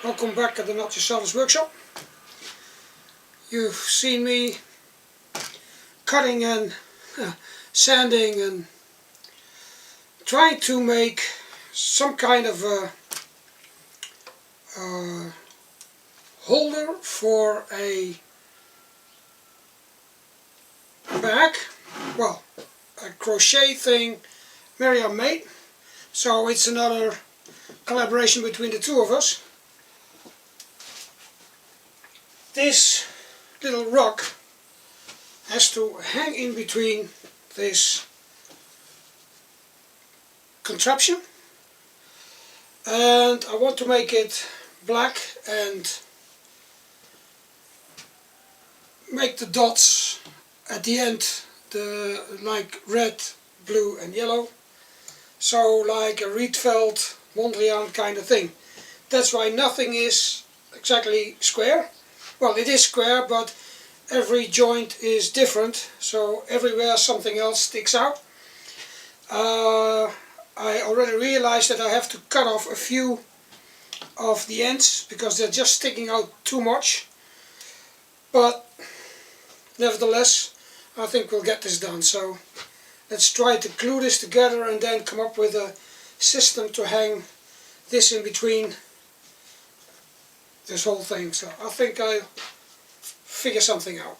Welcome back at the Not Just Sawdust workshop. You've seen me cutting and sanding and trying to make some kind of a holder for a bag. Well, a crochet thing Mirjam made. So it's another collaboration between the two of us. This little rock has to hang in between this contraption, and I want to make it black and make the dots at the end like red, blue and yellow, so like a Rietveld, Mondrian kind of thing. That's why nothing is exactly square. Well, it is square, but every joint is different, so everywhere something else sticks out. I already realized that I have to cut off a few of the ends because they're just sticking out too much, but nevertheless I think we'll get this done. So let's try to glue this together and then come up with a system to hang this in between this whole thing. So I think I'll figure something out.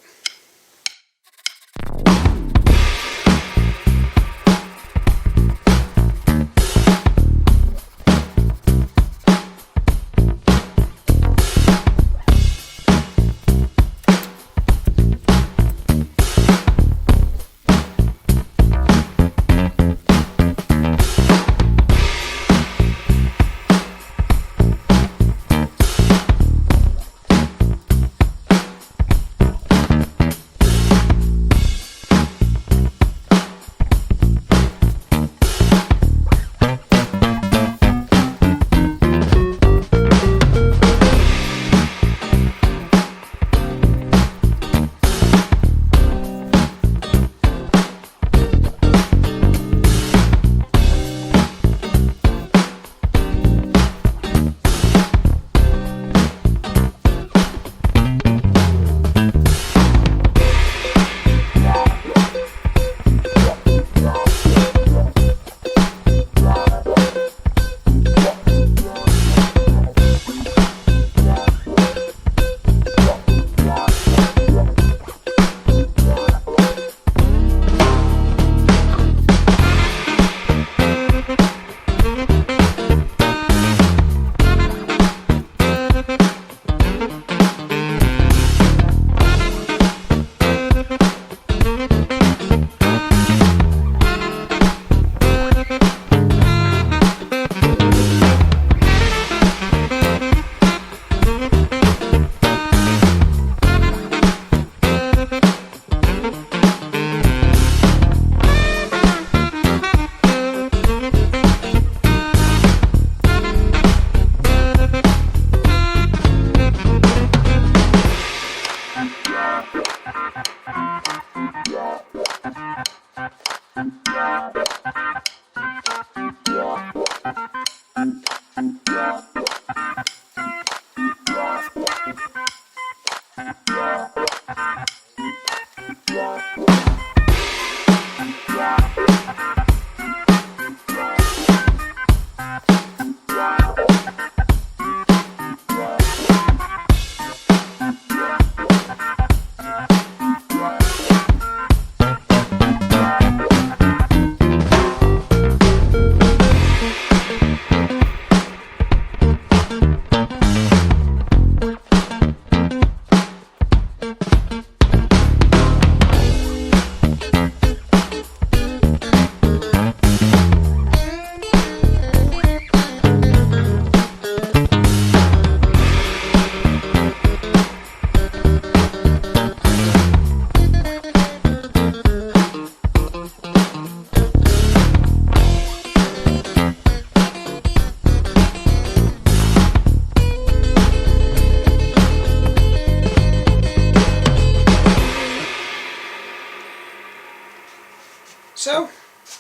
So,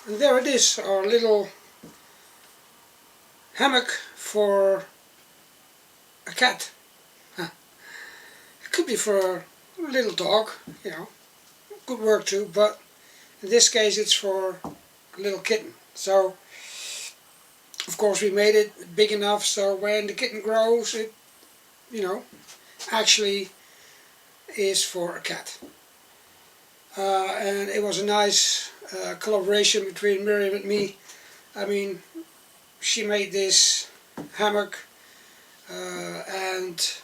and there it is, our little hammock for a cat. Huh. It could be for a little dog, you know, could work too, but in this case it's for a little kitten. So of course we made it big enough so when the kitten grows it, you know, actually is for a cat. And it was a nice collaboration between Mirjam and me. I mean, she made this hammock and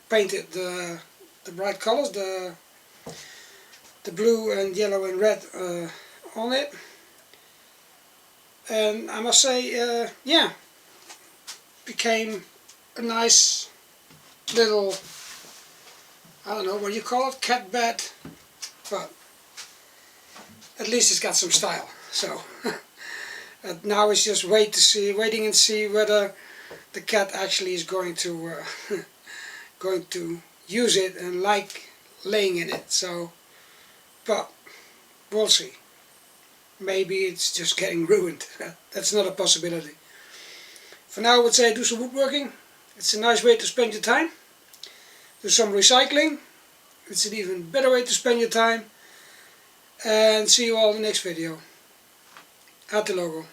painted the bright colors, the blue and yellow and red on it. And I must say, yeah, became a nice little, I don't know what you call it, cat bed, but at least it's got some style. So now it's just waiting and see whether the cat actually is going to going to use it and like laying in it. So, but we'll see. Maybe it's just getting ruined. That's not a possibility. For now I would say do some woodworking. It's a nice way to spend your time. Do some recycling. It's an even better way to spend your time. And see you all in the next video. At the logo.